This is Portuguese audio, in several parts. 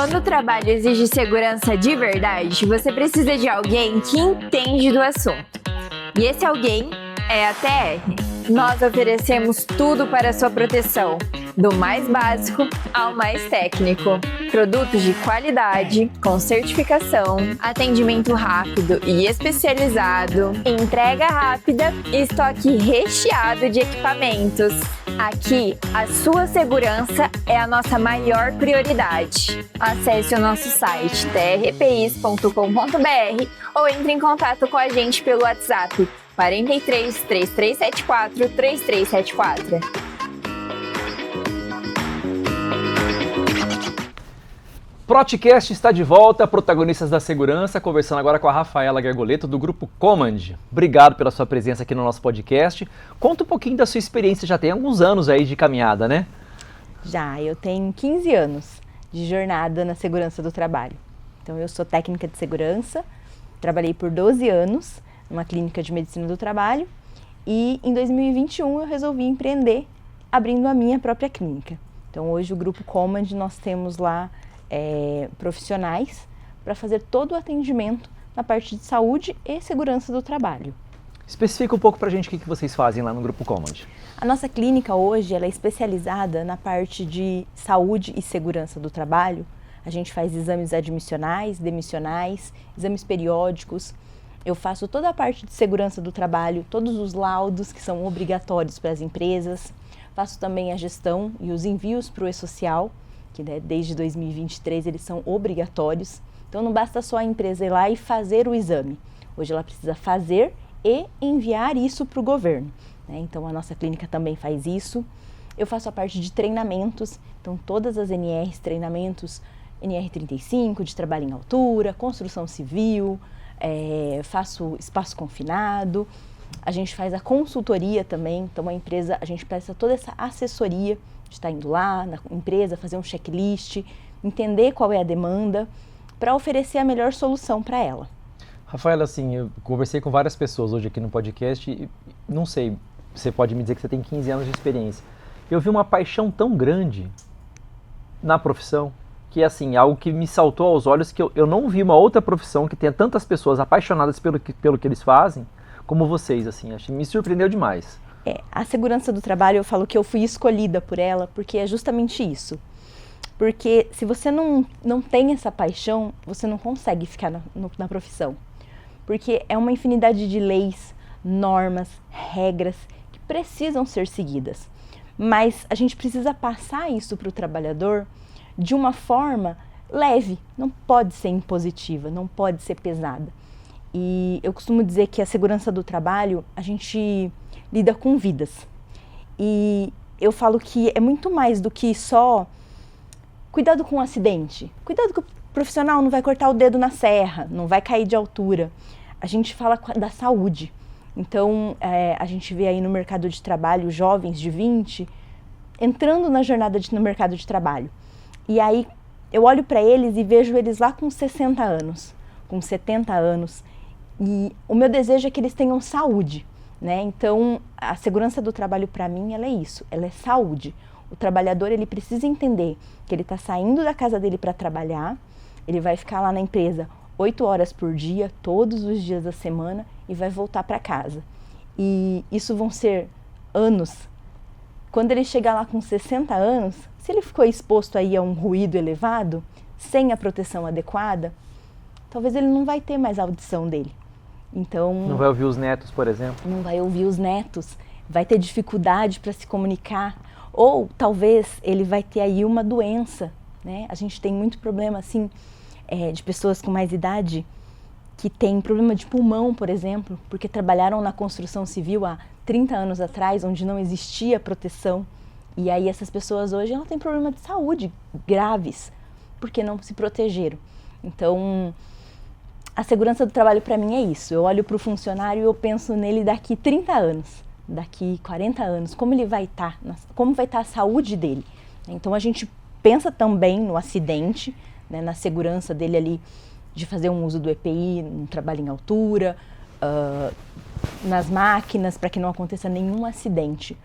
Quando o trabalho exige segurança de verdade, você precisa de alguém que entende do assunto. E esse alguém é a TR. Nós oferecemos tudo para a sua proteção, do mais básico ao mais técnico. Produtos de qualidade, com certificação, atendimento rápido e especializado, entrega rápida e estoque recheado de equipamentos. Aqui, a sua segurança é a nossa maior prioridade. Acesse o nosso site trpis.com.br ou entre em contato com a gente pelo WhatsApp 43 3374 3374. Proticast está de volta, protagonistas da segurança, conversando agora com a Rafaela Gargoleto, do Grupo Comand. Obrigado pela sua presença aqui no nosso podcast. Conta um pouquinho da sua experiência, já tem alguns anos aí de caminhada, né? Já, eu tenho 15 anos de jornada na segurança do trabalho. Então, eu sou técnica de segurança, trabalhei por 12 anos numa clínica de medicina do trabalho e em 2021 eu resolvi empreender abrindo a minha própria clínica. Então, hoje o Grupo Comand, nós temos lá profissionais para fazer todo o atendimento na parte de saúde e segurança do trabalho. Especifica um pouco para a gente o que vocês fazem lá no Grupo Comand. A nossa clínica hoje ela é especializada na parte de saúde e segurança do trabalho. A gente faz exames admissionais, demissionais, exames periódicos. Eu faço toda a parte de segurança do trabalho, todos os laudos que são obrigatórios para as empresas. Faço também a gestão e os envios para o e-social, que desde 2023 eles são obrigatórios. Então não basta só a empresa ir lá e fazer o exame. Hoje ela precisa fazer e enviar isso para o governo, né? Então a nossa clínica também faz isso. Eu faço a parte de treinamentos, então todas as NRs, treinamentos NR35, de trabalho em altura, construção civil, faço espaço confinado. A gente faz a consultoria também, então a empresa, a gente presta toda essa assessoria de estar indo lá na empresa, fazer um checklist, entender qual é a demanda, para oferecer a melhor solução para ela. Rafaela, assim, eu conversei com várias pessoas hoje aqui no podcast e não sei, você pode me dizer que você tem 15 anos de experiência. Eu vi uma paixão tão grande na profissão, que assim, algo que me saltou aos olhos, que eu não vi uma outra profissão que tenha tantas pessoas apaixonadas pelo que eles fazem, como vocês, assim, me surpreendeu demais. A segurança do trabalho, eu falo que eu fui escolhida por ela, porque é justamente isso. Porque se você não tem essa paixão, você não consegue ficar na profissão. Porque é uma infinidade de leis, normas, regras que precisam ser seguidas. Mas a gente precisa passar isso para o trabalhador de uma forma leve, não pode ser impositiva, não pode ser pesada. E eu costumo dizer que a segurança do trabalho, a gente lida com vidas. E eu falo que é muito mais do que só cuidado com o acidente. Cuidado que o profissional não vai cortar o dedo na serra, não vai cair de altura. A gente fala da saúde. Então, a gente vê aí no mercado de trabalho jovens de 20 entrando na jornada no mercado de trabalho. E aí eu olho para eles e vejo eles lá com 60 anos, com 70 anos. E o meu desejo é que eles tenham saúde, né? Então, a segurança do trabalho para mim, ela é isso, ela é saúde. O trabalhador, ele precisa entender que ele está saindo da casa dele para trabalhar, ele vai ficar lá na empresa 8 horas por dia, todos os dias da semana, e vai voltar para casa. E isso vão ser anos. Quando ele chegar lá com 60 anos, se ele ficou exposto aí a um ruído elevado, sem a proteção adequada, talvez ele não vai ter mais a audição dele. Então, não vai ouvir os netos, por exemplo? Não vai ouvir os netos, vai ter dificuldade para se comunicar, ou talvez ele vai ter aí uma doença, né? A gente tem muito problema, assim, de pessoas com mais idade que têm problema de pulmão, por exemplo, porque trabalharam na construção civil há 30 anos atrás, onde não existia proteção. E aí essas pessoas hoje, elas têm problemas de saúde graves, porque não se protegeram. Então, a segurança do trabalho para mim é isso. Eu olho para o funcionário e eu penso nele daqui 30 anos, daqui 40 anos, como ele vai estar, como vai estar a saúde dele. Então a gente pensa também no acidente, né, na segurança dele ali de fazer um uso do EPI, no trabalho em altura, nas máquinas, para que não aconteça nenhum acidente.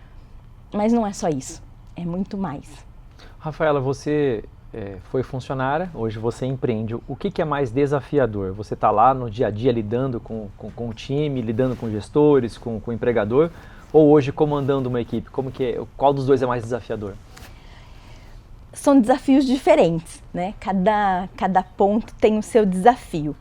Mas não é só isso, é muito mais. Rafaela, você foi funcionária, hoje você empreende. O que é mais desafiador? Você está lá no dia a dia lidando com o time, lidando com gestores, com o empregador, ou hoje comandando uma equipe? Qual dos dois é mais desafiador? São desafios diferentes, né? Cada ponto tem o seu desafio.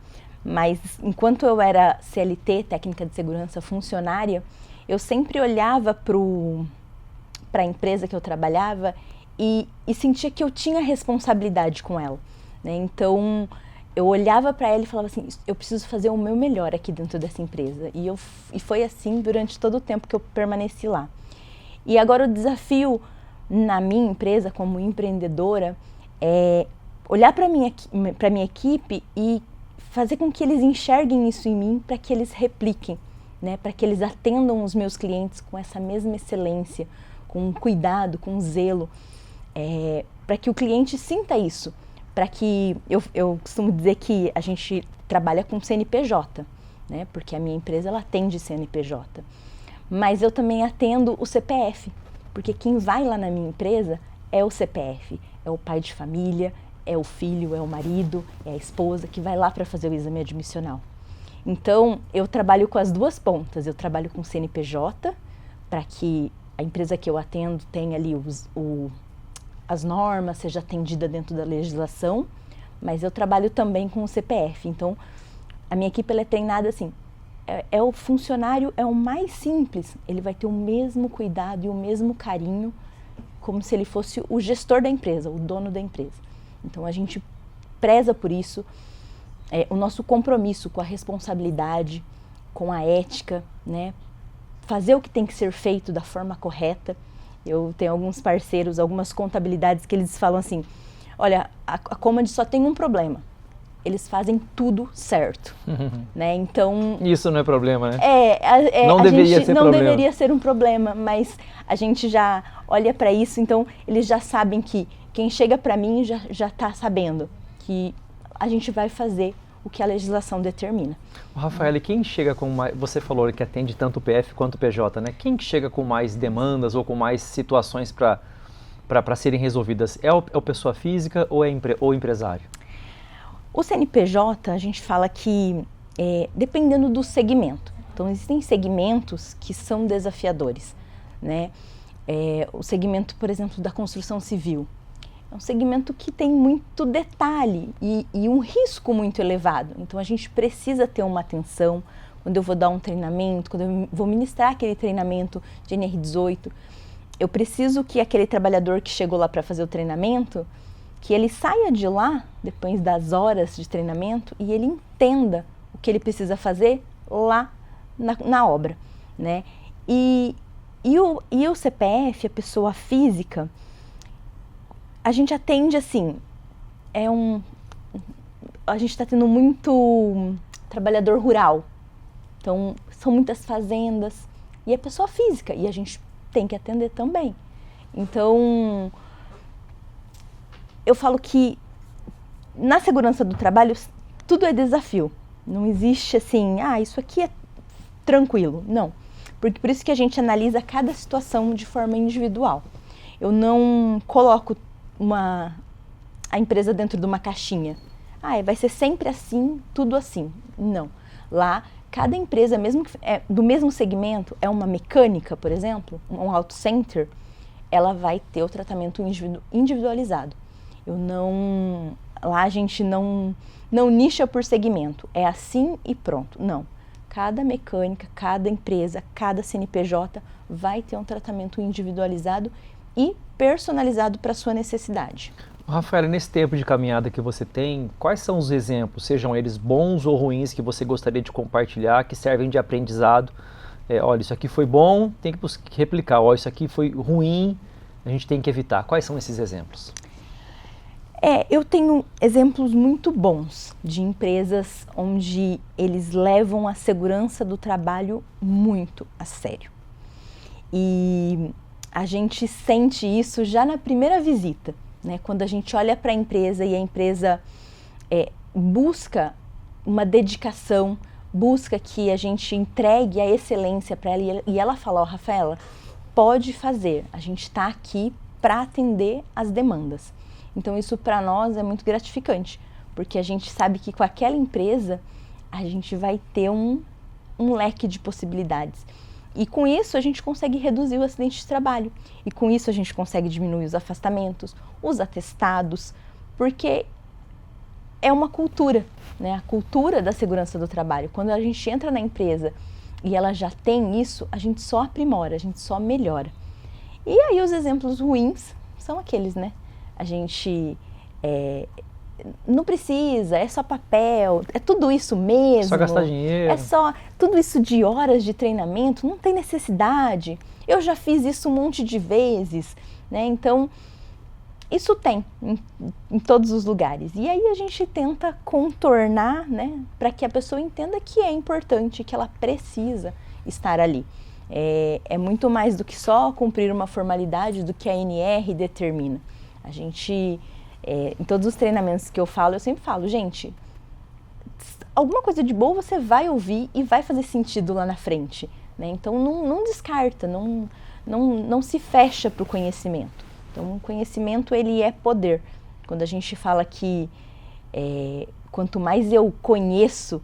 Mas enquanto eu era CLT, técnica de segurança funcionária, eu sempre olhava para a empresa que eu trabalhava e sentia que eu tinha responsabilidade com ela, né? Então, eu olhava para ela e falava assim, eu preciso fazer o meu melhor aqui dentro dessa empresa. E foi assim durante todo o tempo que eu permaneci lá. E agora o desafio na minha empresa como empreendedora é olhar para minha equipe e fazer com que eles enxerguem isso em mim para que eles repliquem, né? Para que eles atendam os meus clientes com essa mesma excelência, com cuidado, com zelo, para que o cliente sinta isso, para que eu costumo dizer que a gente trabalha com CNPJ, né? Porque a minha empresa ela atende CNPJ, mas eu também atendo o CPF, porque quem vai lá na minha empresa é o CPF, é o pai de família, é o filho, é o marido, é a esposa que vai lá para fazer o exame admissional. Então, eu trabalho com as duas pontas, eu trabalho com CNPJ, para que a empresa que eu atendo tenha ali as normas, seja atendida dentro da legislação, mas eu trabalho também com o CPF. Então, a minha equipe ela é treinada assim, o funcionário é o mais simples, ele vai ter o mesmo cuidado e o mesmo carinho, como se ele fosse o gestor da empresa, o dono da empresa. Então, a gente preza por isso, o nosso compromisso com a responsabilidade, com a ética, né? Fazer o que tem que ser feito da forma correta. Eu tenho alguns parceiros, algumas contabilidades que eles falam assim, olha, a Comand só tem um problema, eles fazem tudo certo, né? Então... Isso não é problema, né? Não deveria ser um problema, mas a gente já olha para isso, então eles já sabem que quem chega para mim já está sabendo que a gente vai fazer o que a legislação determina. Rafael, e quem chega com mais... Você falou que atende tanto o PF quanto o PJ, né? Quem chega com mais demandas ou com mais situações para serem resolvidas? É o pessoa física ou é o empresário? O CNPJ, a gente fala que dependendo do segmento. Então, existem segmentos que são desafiadores, né? O segmento, por exemplo, da construção civil. É um segmento que tem muito detalhe e um risco muito elevado. Então, a gente precisa ter uma atenção quando eu vou dar um treinamento, quando eu vou ministrar aquele treinamento de NR18. Eu preciso que aquele trabalhador que chegou lá para fazer o treinamento, que ele saia de lá, depois das horas de treinamento, e ele entenda o que ele precisa fazer lá na obra, né? E o CPF, a pessoa física, a gente atende assim, a gente está tendo muito trabalhador rural, então são muitas fazendas, e é pessoa física, e a gente tem que atender também. Então, eu falo que na segurança do trabalho tudo é desafio, não existe assim, isso aqui é tranquilo, não, porque por isso que a gente analisa cada situação de forma individual. Eu não coloco a empresa dentro de uma caixinha. Vai ser sempre assim, tudo assim. Não. Lá, cada empresa, mesmo que do mesmo segmento, é uma mecânica, por exemplo, um auto center, ela vai ter o tratamento individualizado. Lá a gente não nicha por segmento, é assim e pronto. Não. Cada mecânica, cada empresa, cada CNPJ vai ter um tratamento individualizado e personalizado para a sua necessidade. Rafael, nesse tempo de caminhada que você tem, quais são os exemplos, sejam eles bons ou ruins, que você gostaria de compartilhar, que servem de aprendizado? Olha, isso aqui foi bom, tem que replicar. Olha, isso aqui foi ruim, a gente tem que evitar. Quais são esses exemplos? Eu tenho exemplos muito bons de empresas onde eles levam a segurança do trabalho muito a sério. E a gente sente isso já na primeira visita, né? Quando a gente olha para a empresa e a empresa busca uma dedicação, busca que a gente entregue a excelência para ela e ela fala, Rafaela, pode fazer, a gente está aqui para atender as demandas. Então isso para nós é muito gratificante, porque a gente sabe que com aquela empresa a gente vai ter um leque de possibilidades. E com isso a gente consegue reduzir o acidente de trabalho. E com isso a gente consegue diminuir os afastamentos, os atestados, porque é uma cultura, né? A cultura da segurança do trabalho. Quando a gente entra na empresa e ela já tem isso, a gente só aprimora, a gente só melhora. E aí os exemplos ruins são aqueles, né? A gente não precisa, é só papel, é tudo isso mesmo. Só gastar dinheiro. É só tudo isso de horas de treinamento, não tem necessidade. Eu já fiz isso um monte de vezes, né? Então, isso tem em todos os lugares. E aí a gente tenta contornar, né? Para que a pessoa entenda que é importante, que ela precisa estar ali. É muito mais do que só cumprir uma formalidade do que a ANR determina. A gente... em todos os treinamentos que eu sempre falo, gente, alguma coisa de boa você vai ouvir e vai fazer sentido lá na frente, né? Então não descarta, não se fecha para o conhecimento. Então o conhecimento ele é poder. Quando a gente fala que quanto mais eu conheço,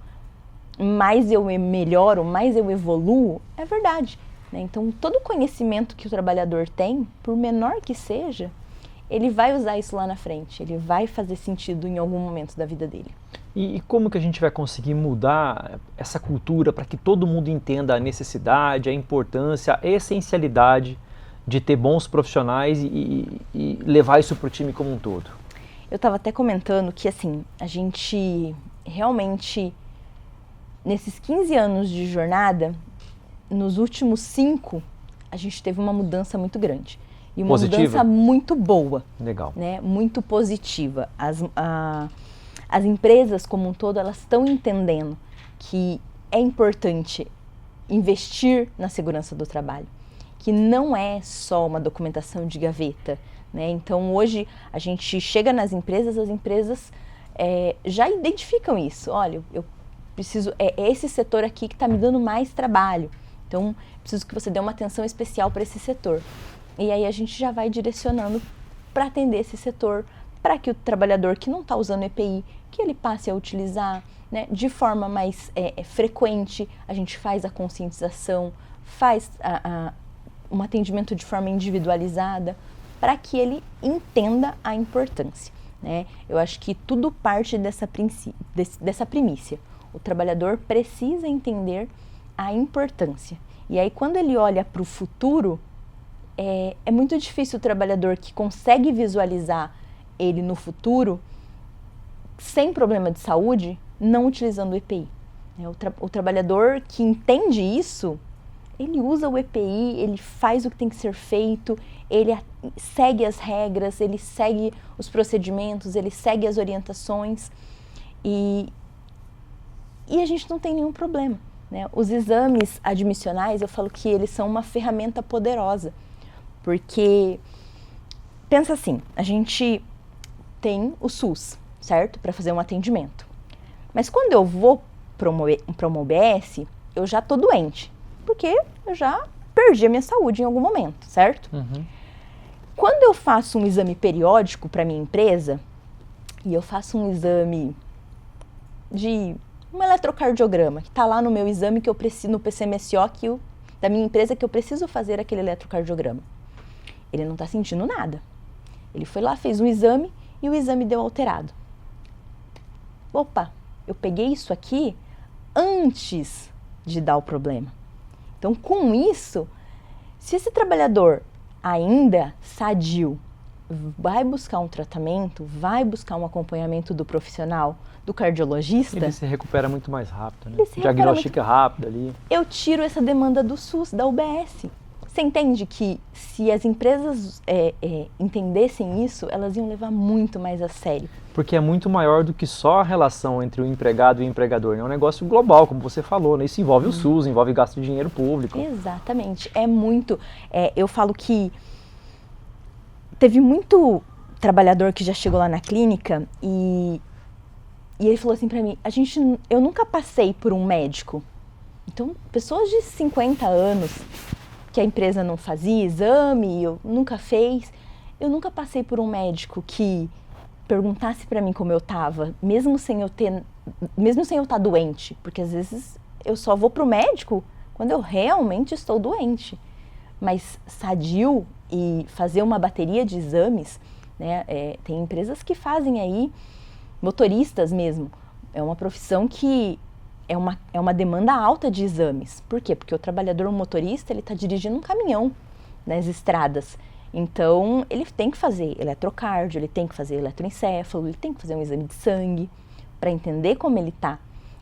mais eu melhoro, mais eu evoluo, é verdade, né? Então todo conhecimento que o trabalhador tem, por menor que seja, ele vai usar isso lá na frente, ele vai fazer sentido em algum momento da vida dele. E como que a gente vai conseguir mudar essa cultura para que todo mundo entenda a necessidade, a importância, a essencialidade de ter bons profissionais e levar isso para o time como um todo? Eu estava até comentando que, assim, a gente realmente, nesses 15 anos de jornada, nos últimos 5, a gente teve uma mudança muito grande. E uma mudança muito boa. Legal. Né? Muito positiva. As empresas como um todo, elas estão entendendo que é importante investir na segurança do trabalho. Que não é só uma documentação de gaveta. Né? Então, hoje, a gente chega nas empresas, as empresas já identificam isso. Olha, eu preciso... É esse setor aqui que está me dando mais trabalho. Então, preciso que você dê uma atenção especial para esse setor. E aí a gente já vai direcionando para atender esse setor, para que o trabalhador que não está usando EPI, que ele passe a utilizar, né, de forma mais frequente. A gente faz a conscientização, faz um atendimento de forma individualizada, para que ele entenda a importância. Né? Eu acho que tudo parte dessa primícia. O trabalhador precisa entender a importância. E aí quando ele olha para o futuro, é muito difícil o trabalhador que consegue visualizar ele no futuro, sem problema de saúde, não utilizando o EPI. O trabalhador que entende isso, ele usa o EPI, ele faz o que tem que ser feito, ele segue as regras, ele segue os procedimentos, ele segue as orientações e a gente não tem nenhum problema. Né? Os exames admissionais, eu falo que eles são uma ferramenta poderosa. Porque, pensa assim, a gente tem o SUS, certo? Para fazer um atendimento. Mas quando eu vou para uma UBS, eu já estou doente. Porque eu já perdi a minha saúde em algum momento, certo? Uhum. Quando eu faço um exame periódico para minha empresa, e eu faço um exame de um eletrocardiograma, que está lá no meu exame que eu preciso, no PCMSO da minha empresa, que eu preciso fazer aquele eletrocardiograma. Ele não está sentindo nada. Ele foi lá, fez um exame e o exame deu alterado. Opa, eu peguei isso aqui antes de dar o problema. Então, com isso, se esse trabalhador ainda sadio vai buscar um tratamento, vai buscar um acompanhamento do profissional, do cardiologista... Ele se recupera muito mais rápido, né? Diagnostica rápido ali. Eu tiro essa demanda do SUS, da UBS. Você entende que se as empresas entendessem isso, elas iam levar muito mais a sério. Porque é muito maior do que só a relação entre o empregado e o empregador. É um negócio global, como você falou, né? Isso envolve o SUS, envolve gasto de dinheiro público. Exatamente. É muito... eu falo que teve muito trabalhador que já chegou lá na clínica e ele falou assim pra mim, eu nunca passei por um médico. Então, pessoas de 50 anos... que a empresa não fazia exame, eu nunca fez. Eu nunca passei por um médico que perguntasse para mim como eu tava, mesmo sem eu estar doente, porque às vezes eu só vou pro médico quando eu realmente estou doente. Mas sadio e fazer uma bateria de exames, né? Tem empresas que fazem aí, motoristas mesmo, é uma profissão que é uma demanda alta de exames. Por quê? Porque o trabalhador motorista, ele está dirigindo um caminhão nas estradas. Então, ele tem que fazer eletrocardio, ele tem que fazer eletroencefalo, ele tem que fazer um exame de sangue para entender como ele está.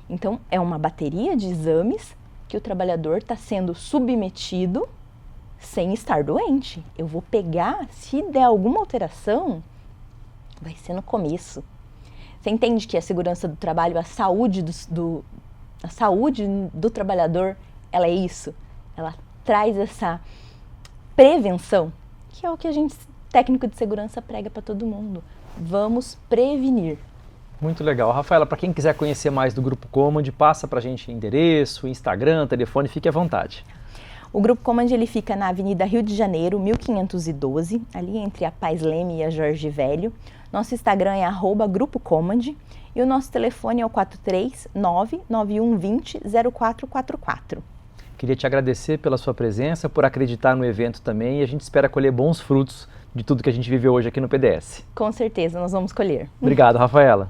Então, é uma bateria de exames que o trabalhador está sendo submetido sem estar doente. Eu vou pegar, se der alguma alteração, vai ser no começo. Você entende que a segurança do trabalho, a saúde do trabalhador, ela é isso. Ela traz essa prevenção, que é o que a gente, técnico de segurança, prega para todo mundo. Vamos prevenir. Muito legal. Rafaela, para quem quiser conhecer mais do Grupo Comand, passa para a gente endereço, Instagram, telefone, fique à vontade. O Grupo Comand, ele fica na Avenida Rio de Janeiro, 1512, ali entre a Paz Leme e a Jorge Velho. Nosso Instagram é @Grupo Comand e o nosso telefone é o 439-9120-0444. Queria te agradecer pela sua presença, por acreditar no evento também, e a gente espera colher bons frutos de tudo que a gente viveu hoje aqui no PDS. Com certeza, nós vamos colher. Obrigado, Rafaela.